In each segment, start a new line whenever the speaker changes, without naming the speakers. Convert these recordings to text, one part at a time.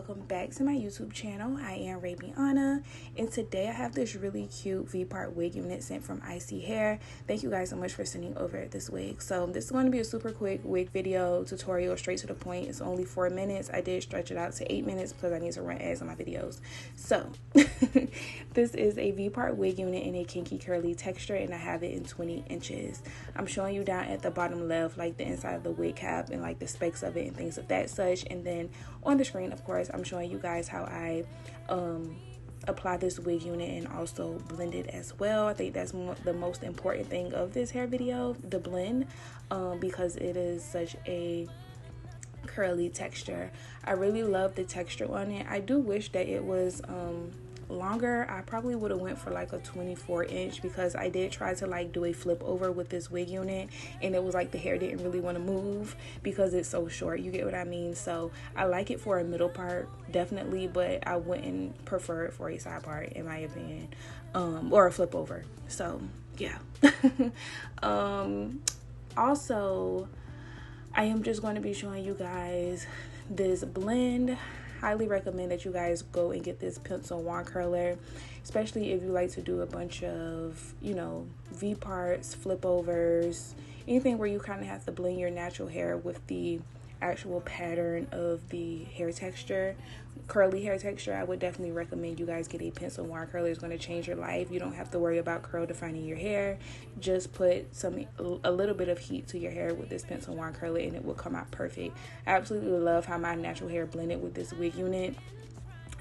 welcome back to my YouTube channel. I am Rabiana, and today I have this really cute VPART wig unit sent from iSEEHAIR. Thank you guys so much for sending over this wig. So this is going to be a super quick wig video tutorial, straight to the point. It's only 4 minutes. I did stretch it out to 8 minutes because I need to run ads on my videos. So this is a VPART wig unit in a kinky curly texture, and I have it in 20 inches. I'm showing you down at the bottom left like the inside of the wig cap and like the specs of it and things of that such, and then on the screen, of course, I'm showing you guys how I apply this wig unit and also blend it as well. I think that's the most important thing of this hair video, the blend, because it is such a curly texture. I really love the texture on it. I do wish that it was longer. I probably would have went for like a 24 inch because I did try to like do a flip over with this wig unit, and it was like the hair didn't really want to move because it's so short, you get what I mean? So I like it for a middle part, definitely, but I wouldn't prefer it for a side part in my opinion, or a flip over. So yeah. Also, I am just going to be showing you guys this blend. Highly recommend that you guys go and get this pencil wand curler, especially if you like to do a bunch of, you know, V parts, flip overs, anything where you kind of have to blend your natural hair with the actual pattern of the hair texture, curly hair texture. I would definitely recommend you guys get a pencil wand curler. It's going to change your life. You don't have to worry about curl defining your hair. Just put a little bit of heat to your hair with this pencil wand curler and it will come out perfect. I absolutely love how my natural hair blended with this wig unit,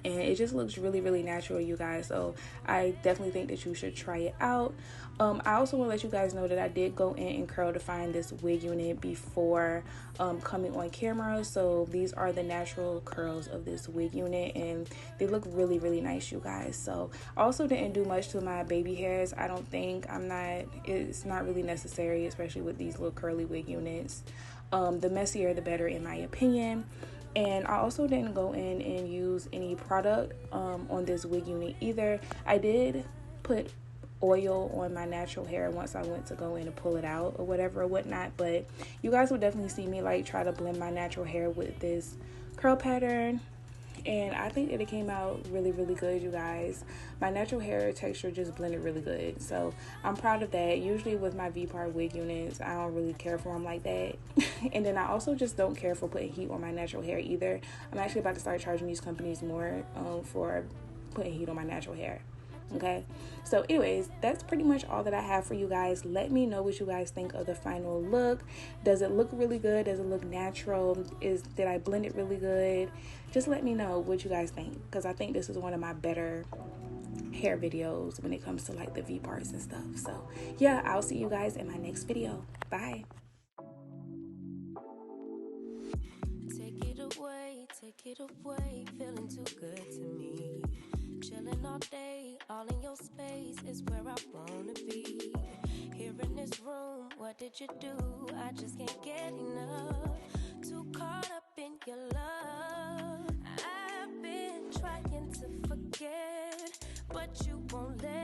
and it just looks really, really natural, you guys. So I definitely think that you should try it out. I also want to let you guys know that I did go in and curl define this wig unit before coming on camera. So these are the natural curls of this wig unit, and they look really, really nice, you guys. So I also didn't do much to my baby hairs. I don't think it's not really necessary, especially with these little curly wig units. The messier the better in my opinion. And I also didn't go in and use any product on this wig unit either. I did put oil on my natural hair once I went to go in and pull it out or whatever or whatnot, but you guys would definitely see me like try to blend my natural hair with this curl pattern, and I think that it came out really, really good, you guys. My natural hair texture just blended really good, so I'm proud of that. Usually with my VPART wig units, I don't really care for them like that. And then I also just don't care for putting heat on my natural hair either. I'm actually about to start charging these companies more for putting heat on my natural hair. Okay, so anyways, that's pretty much all that I have for you guys. Let me know what you guys think of the final look. Does it look really good? Does it look natural? Did I blend it really good? Just let me know what you guys think, because I think this is one of my better hair videos when it comes to like the V parts and stuff. So yeah, I'll see you guys in my next video. Bye.
Take it away, feeling too good to me. Chilling all day, all in your space is where I wanna be. Here in this room, what did you do? I just can't get enough. Too caught up in your love. I've been trying to forget, but you won't let